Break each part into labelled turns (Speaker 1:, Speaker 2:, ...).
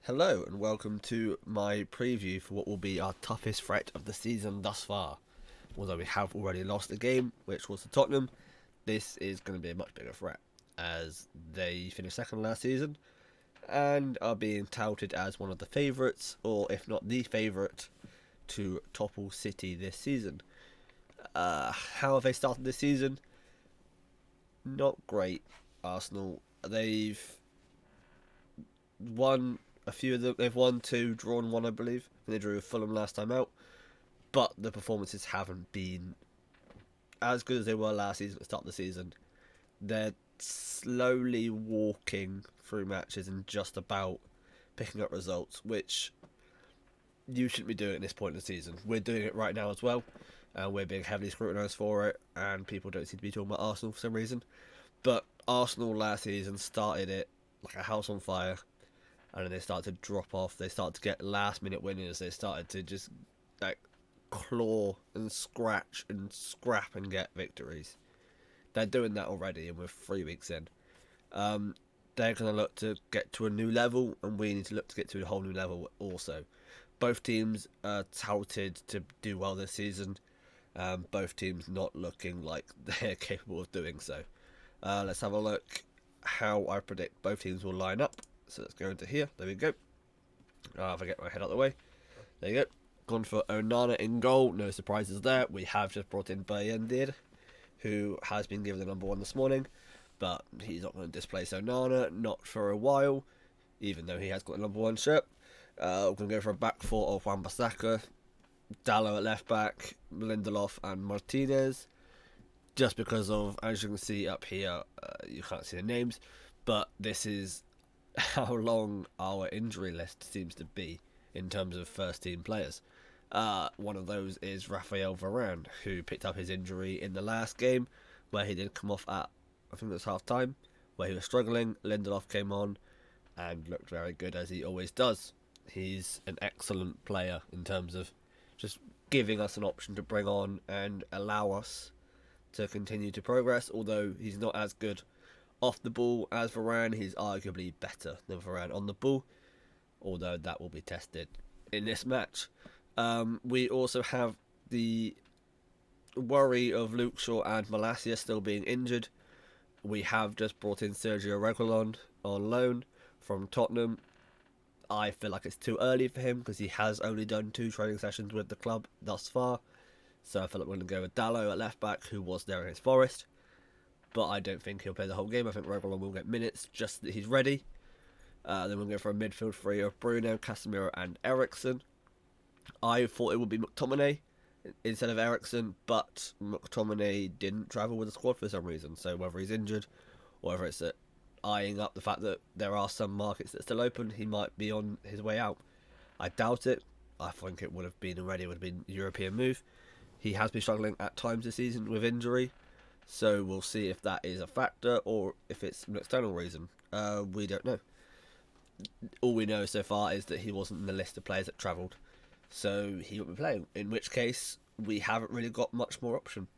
Speaker 1: Hello and welcome to my preview for what will be our toughest threat of the season thus far. Although we have already lost a game, which was to Tottenham, this is going to be a much bigger threat as they finished second last season and are being touted as one of the favourites, or if not the favourite, to topple City this season. How have they started this season? Not great. Arsenal. They've won a few of them. They've won two, drawn one, I believe. And they drew with Fulham last time out. But the performances haven't been as good as they were last season at the start of the season. They're slowly walking through matches and just about picking up results, which you shouldn't be doing at this point in the season. We're doing it right now as well, and we're being heavily scrutinised for it, and people don't seem to be talking about Arsenal for some reason. But Arsenal last season started it like a house on fire, and then they started to drop off. They started to get last minute winners. They started to just like claw and scratch and scrap and get victories. They're doing that already, and we're 3 weeks in. They're going to look to get to a new level, and we need to look to get to a whole new level also. Both teams are touted to do well this season. Both teams not looking like they're capable of doing so. Let's have a look how I predict both teams will line up. So let's go into here. There we go. If I get my head out of the way. There you go. Gone for Onana in goal. No surprises there. We have just brought in Bayindir, who has been given the number one this morning. But he's not going to displace Onana. Not for a while. Even though he has got the number one shirt. We're going to go for a back four of Wan-Bissaka, Dalot at left back, Lindelof and Martinez. Just because of, as you can see up here, you can't see the names, but this is how long our injury list seems to be in terms of first team players. One of those is Raphael Varane, who picked up his injury in the last game, where he did come off at, I think it was half time, where he was struggling. Lindelof came on and looked very good, as he always does. He's an excellent player in terms of just giving us an option to bring on and allow us to continue to progress. Although he's not as good off the ball as Varane, he's arguably better than Varane on the ball, although that will be tested in this match. We also have the worry of Luke Shaw and Malacia still being injured. We have just brought in Sergio Reguilon on loan from Tottenham. I feel like it's too early for him because he has only done 2 training sessions with the club thus far. So I feel like we're going to go with Dalot at left back, who was there against Forest. But I don't think he'll play the whole game. I think Reguilon will get minutes just that he's ready. Then we'll go for a midfield three of Bruno, Casemiro and Eriksen. I thought it would be McTominay instead of Eriksen, but McTominay didn't travel with the squad for some reason. So whether he's injured or whether it's eyeing up the fact that there are some markets that are still open, he might be on his way out. I doubt it. I think it would have been already, would have been a European move. He has been struggling at times this season with injury, so we'll see if that is a factor or if it's an external reason. We don't know. All we know so far is that he wasn't in the list of players that travelled, so he won't be playing, in which case we haven't really got much more option.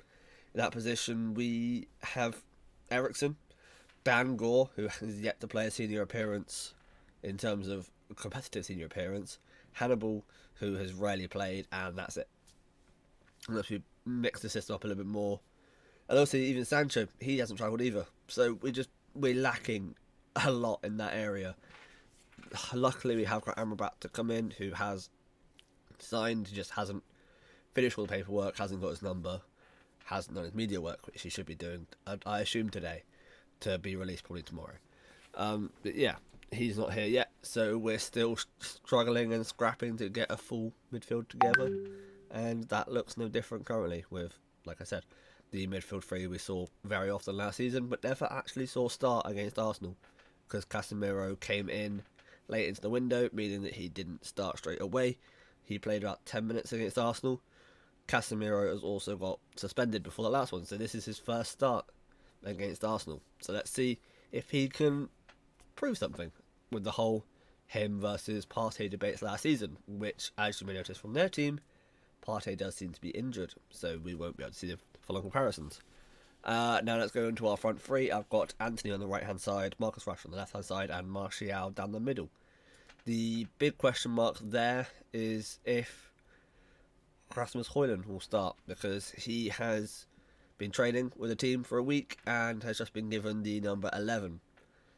Speaker 1: In that position we have Eriksen, Bangor, who has yet to play a senior appearance in terms of a competitive senior appearance, Hannibal, who has rarely played, and that's it. Unless we mix the system up a little bit more. And also even Sancho, he hasn't travelled either. So we're lacking a lot in that area. Luckily we have got Amrabat to come in, who has signed, just hasn't finished all the paperwork, hasn't got his number, hasn't done his media work, which he should be doing, I assume today, to be released probably tomorrow. But yeah, he's not here yet, so we're still struggling and scrapping to get a full midfield together, and that looks no different currently with, like I said, the midfield three we saw very often last season, but never actually saw start against Arsenal, because Casemiro came in late into the window, meaning that he didn't start straight away. He played about 10 minutes against Arsenal. Casemiro has also got suspended before the last one, so this is his first start against Arsenal. So let's see if he can prove something with the whole him versus Partey debates last season, which, as you may notice from their team, Partey does seem to be injured, so we won't be able to see the full comparisons. Now let's go into our front three. I've got Anthony on the right hand side, Marcus Rashford on the left hand side, and Martial down the middle. The big question mark there is if Rasmus Højlund will start, because he has been training with the team for a week and has just been given the number 11.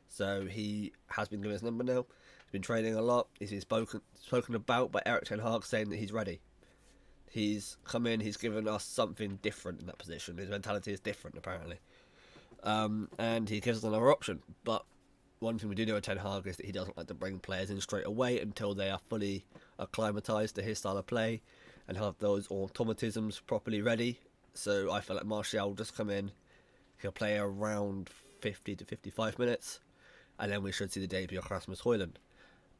Speaker 1: So he has been given his number now. He's been training a lot. He's been spoken about by Erik ten Hag, saying that he's ready. He's come in, he's given us something different in that position. His mentality is different, apparently. And he gives us another option. But one thing we do know with Ten Hag is that he doesn't like to bring players in straight away until they are fully acclimatised to his style of play and have those automatisms properly ready. So I feel like Martial will just come in, he'll play around 50 to 55 minutes, and then we should see the debut of Rasmus Højlund.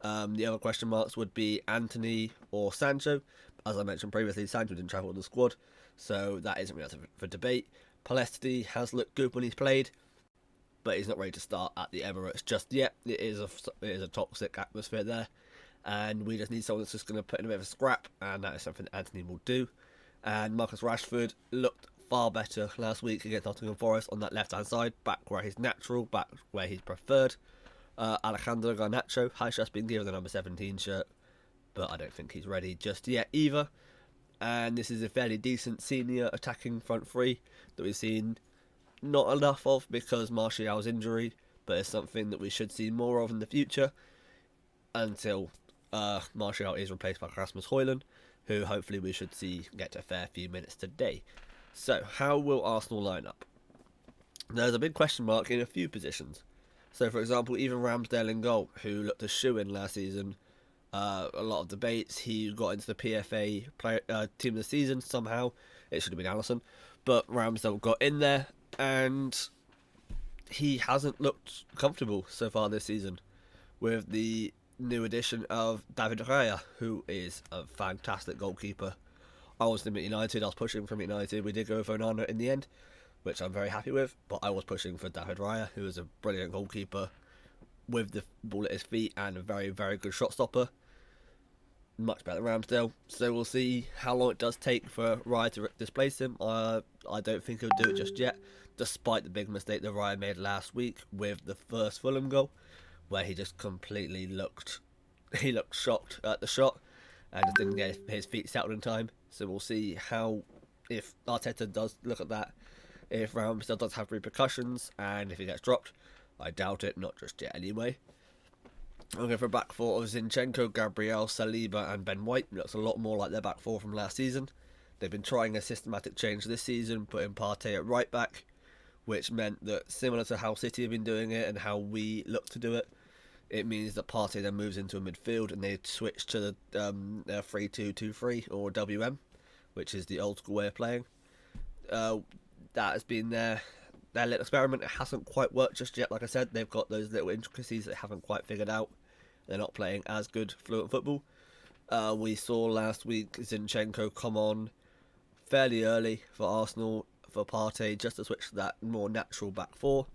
Speaker 1: The other question marks would be Antony or Sancho. As I mentioned previously, Sancho didn't travel with the squad, so that isn't really up for debate. Pellistri has looked good when he's played, but he's not ready to start at the Emirates just yet. It is a toxic atmosphere there, and we just need someone that's just going to put in a bit of a scrap, and that is something Antony will do. And Marcus Rashford looked far better last week against Nottingham Forest on that left-hand side, back where he's natural, back where he's preferred. Alejandro Garnacho has just been given the number 17 shirt, but I don't think he's ready just yet either. And this is a fairly decent senior attacking front three that we've seen not enough of because Martial's injury, but it's something that we should see more of in the future until Martial is replaced by Rasmus Højlund, who hopefully we should see get a fair few minutes today. So, how will Arsenal line up? There's a big question mark in a few positions. So, for example, even Ramsdale in goal, who looked a shoo-in last season, a lot of debates. He got into the PFA team of the season somehow. It should have been Alisson, but Ramsdale got in there, and he hasn't looked comfortable so far this season with the new addition of David Raya, who is a fantastic goalkeeper. I was at United, I was pushing from United. We did go with Onana in the end, which I'm very happy with, but I was pushing for David Raya, who is a brilliant goalkeeper with the ball at his feet and a very, very good shot stopper. Much better than Ramsdale, so we'll see how long it does take for Raya to displace him. I don't think he'll do it just yet, despite the big mistake that Raya made last week with the first Fulham goal, where he just completely looked shocked at the shot and just didn't get his feet settled in time. So we'll see how, if Arteta does look at that, if Ramsdale does have repercussions, and if he gets dropped. I doubt it, not just yet anyway. I'm going for a back four of Zinchenko, Gabriel, Saliba and Ben White. It looks a lot more like their back four from last season. They've been trying a systematic change this season, putting Partey at right back, which meant that, similar to how City have been doing it and how we look to do it, it means that Partey then moves into a midfield and they switch to the 3-2-2-3 or WM, which is the old school way of playing. That has been their little experiment. It hasn't quite worked just yet. Like I said, they've got those little intricacies that they haven't quite figured out. They're not playing as good fluent football. We saw last week Zinchenko come on fairly early for Arsenal for Partey just to switch to that more natural back four.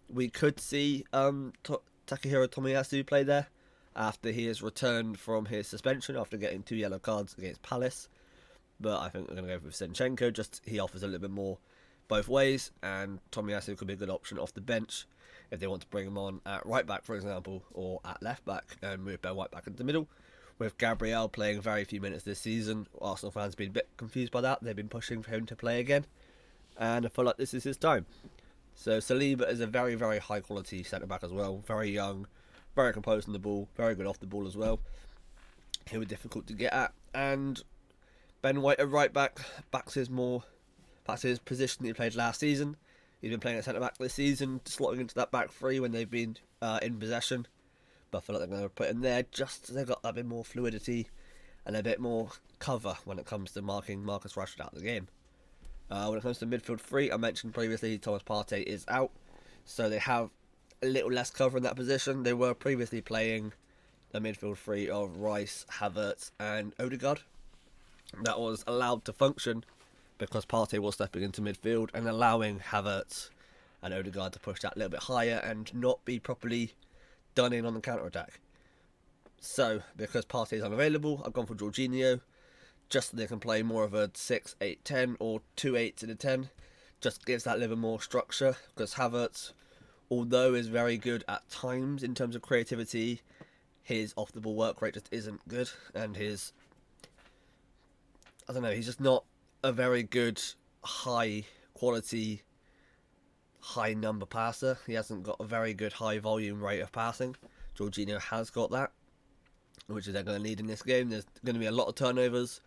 Speaker 1: We could see Takahiro Tomiyasu play there after he has returned from his suspension after getting 2 yellow cards against Palace. But I think we're going to go with Zinchenko. Just he offers a little bit more both ways, and Tomiyasu could be a good option off the bench if they want to bring him on at right back, for example, or at left back and move Ben White back into the middle. With Gabriel playing very few minutes this season, Arsenal fans have been a bit confused by that. They've been pushing for him to play again, and I feel like this is his time. So Saliba is a very, very high quality centre back as well. Very young, very composed on the ball, very good off the ball as well. He'll be difficult to get at, and Ben White at right back backs his position that he played last season. He's been playing at centre back this season, slotting into that back three when they've been in possession. But I feel like they're going to put him there just so they've got a bit more fluidity and a bit more cover when it comes to marking Marcus Rashford out of the game. When it comes to midfield three, I mentioned previously Thomas Partey is out, so they have a little less cover in that position. They were previously playing a midfield three of Rice, Havertz and Odegaard. That was allowed to function because Partey was stepping into midfield and allowing Havertz and Odegaard to push that a little bit higher and not be properly done in on the counter-attack. So, because Partey is unavailable, I've gone for Jorginho, just so they can play more of a 6-8-10 or 2-8 to the 10. Just gives that little more structure, because Havertz, although is very good at times in terms of creativity, his off-the-ball work rate just isn't good, and his, I don't know, he's just not a very good high-quality, high-number passer. He hasn't got a very good high-volume rate of passing. Jorginho has got that, which is they're going to need in this game. There's going to be a lot of turnovers,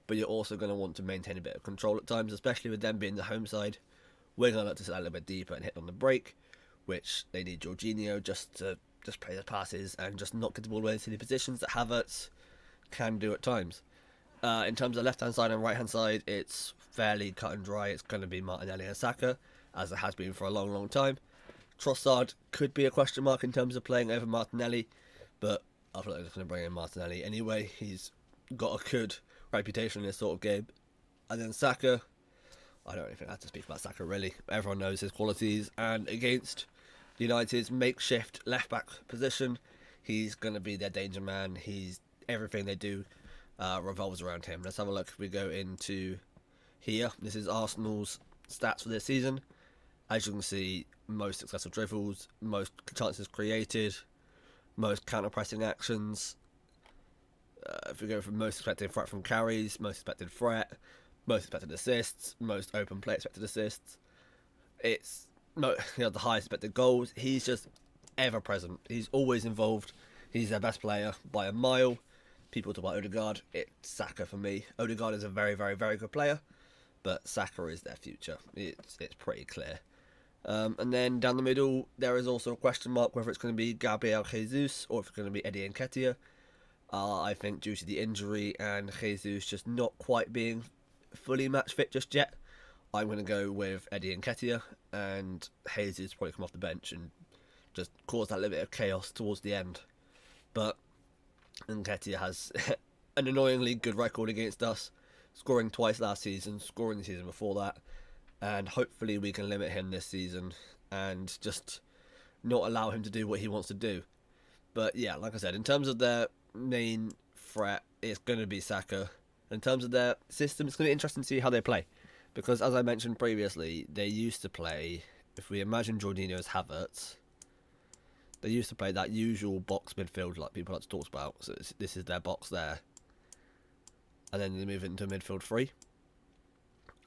Speaker 1: but you're also going to want to maintain a bit of control at times, especially with them being the home side. We're going to look to set a little bit deeper and hit on the break, which they need Jorginho just to play the passes and just not get the ball away into the positions that Havertz can do at times. In terms of left-hand side and right-hand side, it's fairly cut and dry. It's going to be Martinelli and Saka, as it has been for a long, long time. Trossard could be a question mark in terms of playing over Martinelli, but I feel like they're just going to bring in Martinelli anyway. He's got a good reputation in this sort of game. And then Saka, I don't really think I have to speak about Saka really. Everyone knows his qualities, and against United's makeshift left-back position, he's going to be their danger man. He's everything they do revolves around him. Let's have a look. We go into here. This is Arsenal's stats for this season. As you can see, most successful dribbles, most chances created, most counter-pressing actions. If we go from most expected threat from carries, most expected threat, most expected assists, most open play expected assists. It's the highest expected goals. He's just ever present. He's always involved. He's their best player by a mile. People talk about Odegaard. It's Saka for me. Odegaard is a very, very, very good player, but Saka is their future. It's pretty clear. And then down the middle, there is also a question mark whether it's going to be Gabriel Jesus or if it's going to be Eddie Nketiah. I think due to the injury and Jesus just not quite being fully match fit just yet, I'm going to go with Eddie Nketiah, and Jesus probably come off the bench and just cause that little bit of chaos towards the end. But Nketiah has an annoyingly good record against us, scoring twice last season, scoring the season before that, and hopefully we can limit him this season and just not allow him to do what he wants to do. But yeah, like I said, in terms of their main threat, it's going to be Saka. In terms of their system, it's going to be interesting to see how they play. Because as I mentioned previously, they used to play, if we imagine Jorginho as Havertz, they used to play that usual box midfield like people like to talk about. So this is their box there. And then they move into midfield 3.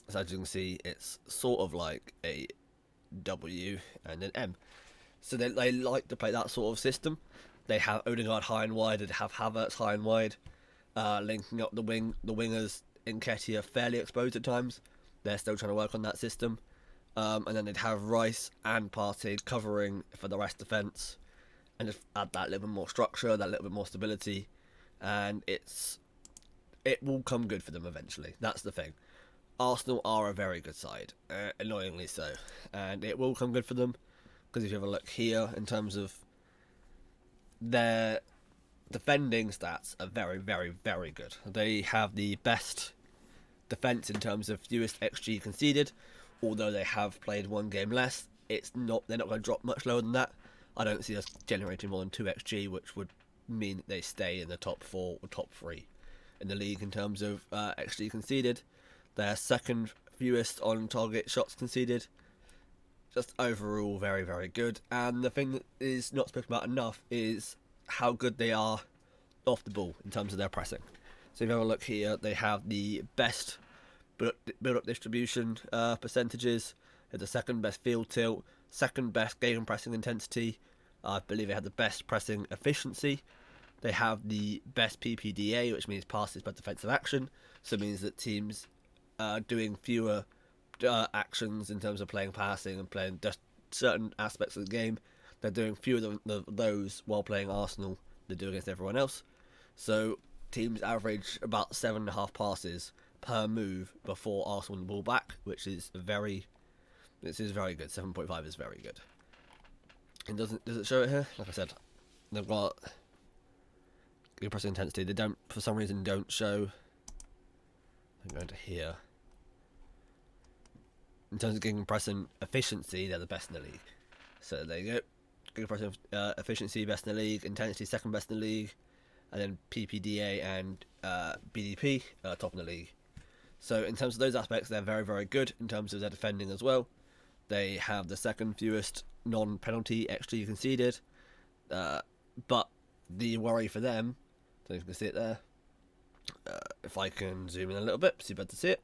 Speaker 1: So as you can see, it's sort of like a W and an M. So they like to play that sort of system. They have Odegaard high and wide, they have Havertz high and wide, linking up the wingers. Nketiah fairly exposed at times. They're still trying to work on that system. And then they'd have Rice and Partey covering for the rest defence, and just add that little bit more structure, that little bit more stability, and it will come good for them eventually. That's the thing. Arsenal are a very good side, annoyingly so, and it will come good for them, because if you have a look here in terms of their defending stats are very, very, very good. They have the best defence in terms of fewest XG conceded, although they have played one game less. They're not going to drop much lower than that. I don't see us generating more than 2 XG, which would mean that they stay in the top 4 or top 3 in the league in terms of XG conceded. They're second fewest on target shots conceded. Just overall very, very good. And the thing that is not spoken about enough is how good they are off the ball in terms of their pressing. So if you have a look here, they have the best build-up distribution percentages. They have the second best field tilt, second best game pressing intensity. I believe they have the best pressing efficiency. They have the best PPDA, which means passes per defensive action. So it means that teams are doing fewer actions in terms of playing passing and playing just certain aspects of the game. They're doing fewer of those while playing Arsenal than they do against everyone else. So teams average about 7.5 passes per move before Arsenal win the ball back, which is very good. 7.5 is very good. And does it show it here? Like I said, they've got good pressing intensity. They don't, for some reason, don't show. I'm going to here. In terms of getting pressing efficiency, they're the best in the league. So there you go. Good pressing efficiency, best in the league. Intensity, second best in the league. And then PPDA and BDP, top in the league. So in terms of those aspects, they're very, very good. In terms of their defending as well, they have the second fewest non-penalty XG conceded. But
Speaker 2: The worry for them, so you can see it there. If I can zoom in a little bit, so you better see it.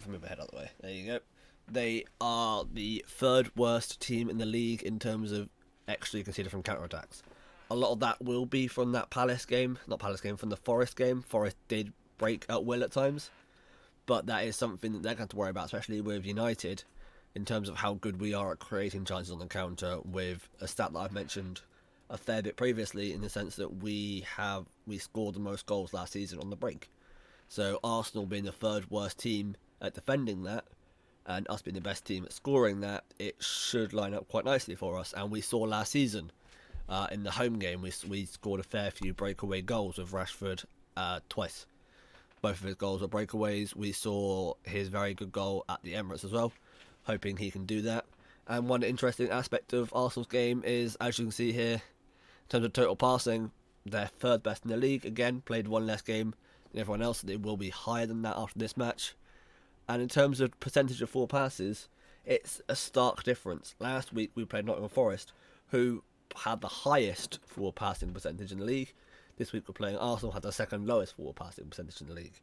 Speaker 2: If I move my head out of the way, there you go. They are the third worst team in the league in terms of extra conceded from counter-attacks. A lot of that will be from that from the Forest game. Forest did break at will at times, but that is something that they're going to have to worry about, especially with United, in terms of how good we are at creating chances on the counter, with a stat that I've mentioned a fair bit previously, in the sense that we scored the most goals last season on the break. So Arsenal being the third worst team at defending that, and us being the best team at scoring that, it should line up quite nicely for us. And we saw last season, in the home game, we scored a fair few breakaway goals with Rashford twice. Both of his goals were breakaways. We saw his very good goal at the Emirates as well, hoping he can do that. And one interesting aspect of Arsenal's game is, as you can see here, in terms of total passing, they're third best in the league. Again, played one less game than everyone else. They will be higher than that after this match. And in terms of percentage of forward passes, it's a stark difference. Last week we played Nottingham Forest, who had the highest forward passing percentage in the league. This week we're playing Arsenal, had the second lowest forward passing percentage in the league.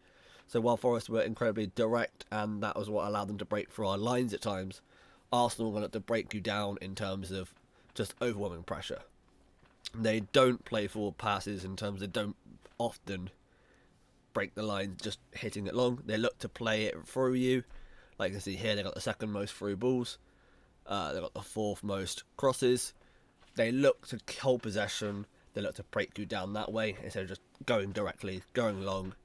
Speaker 2: So while Forest were incredibly direct, and that was what allowed them to break through our lines at times, Arsenal wanted to break you down in terms of just overwhelming pressure. They don't play forward passes in terms they don't often break the line just hitting it long. They look to play it through you. Like you can see here, they got the second most through balls. They got the fourth most crosses. They look to hold possession. They look to break you down that way instead of just going directly, going long,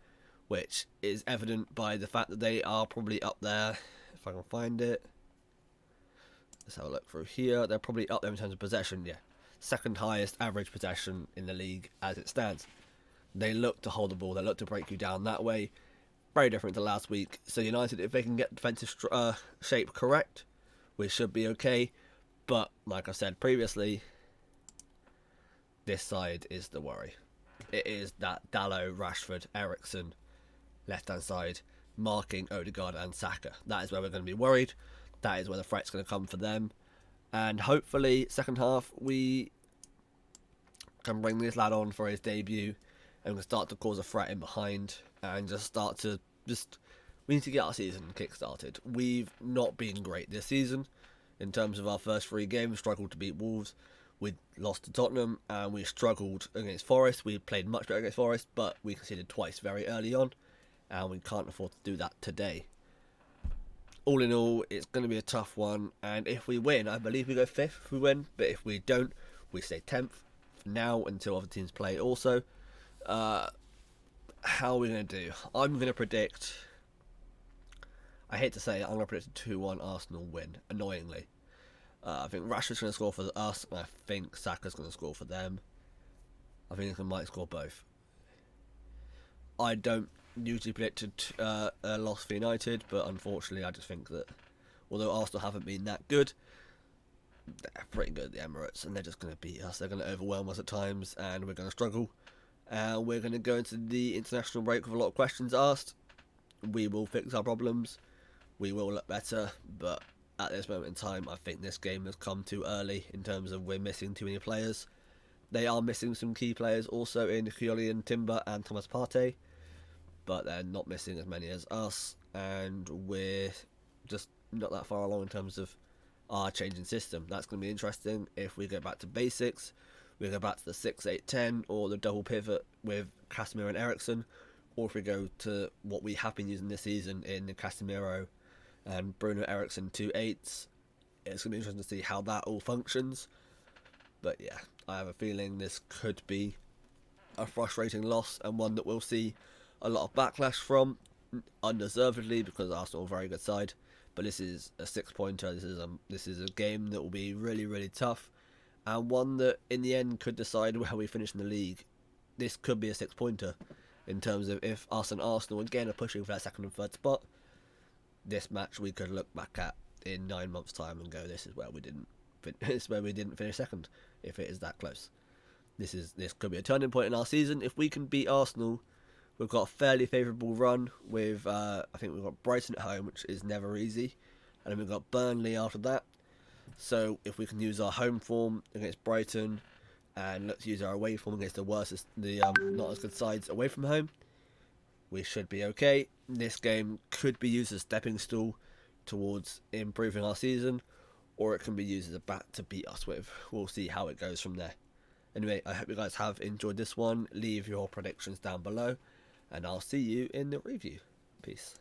Speaker 2: which is evident by the fact that they are probably up there. If I can find it, let's have a look through here. They're probably up there in terms of possession. Yeah, second highest average possession in the league as it stands. They look to hold the ball. They look to break you down that way. Very different to last week. So United, if they can get defensive shape correct, we should be okay. But like I said previously, this side is the worry. It is that Dalot, Rashford, Eriksen, left-hand side, marking Odegaard and Saka. That is where we're going to be worried. That is where the threat's going to come for them. And hopefully, second half, we can bring this lad on for his debut, and we can start to cause a threat in behind, and we need to get our season kick-started. We've not been great this season in terms of our first 3 games. Struggled to beat Wolves. We lost to Tottenham, and we struggled against Forest. We played much better against Forest, but we conceded twice very early on, and we can't afford to do that today. All in all, it's going to be a tough one, and if we win, I believe we go 5th if we win, but if we don't, we stay 10th now until other teams play also. How are we going to do? I'm going to predict, I hate to say it, I'm going to predict a 2-1 Arsenal win, annoyingly. I think Rashford's going to score for us, and I think Saka's going to score for them. I think they might score both. I don't usually predict a loss for United, but unfortunately I just think that although Arsenal haven't been that good, they're pretty good at the Emirates, and they're just going to beat us. They're going to overwhelm us at times, and we're going to struggle. We're going to go into the international break with a lot of questions asked. We will fix our problems. We will look better, but at this moment in time, I think this game has come too early in terms of we're missing too many players. They are missing some key players also in Julian Timber and Thomas Partey, but they're not missing as many as us, and we're just not that far along in terms of our changing system. That's going to be interesting if we go back to basics. We go back to the 6-8-10 or the double pivot with Casemiro and Eriksen, or if we go to what we have been using this season in Casemiro and Bruno Eriksen 2-8s. It's going to be interesting to see how that all functions. But yeah, I have a feeling this could be a frustrating loss, and one that we'll see a lot of backlash from, undeservedly, because Arsenal are a very good side. But this is a 6-pointer. This is a game that will be really, really tough, and one that in the end could decide where we finish in the league. This could be a 6-pointer in terms of if us and Arsenal again are pushing for that second and third spot. This match we could look back at in 9 months' time and go, this is where we didn't finish second, if it is that close. This could be a turning point in our season. If we can beat Arsenal, we've got a fairly favourable run with, I think we've got Brighton at home, which is never easy, and then we've got Burnley after that. So if we can use our home form against Brighton, and let's use our away form against the worst, the not as good sides away from home. We should be okay. This game could be used as a stepping stool towards improving our season, or it can be used as a bat to beat us with. We'll see how it goes from there. Anyway, I hope you guys have enjoyed this one. Leave your predictions down below, and I'll see you in the review. Peace.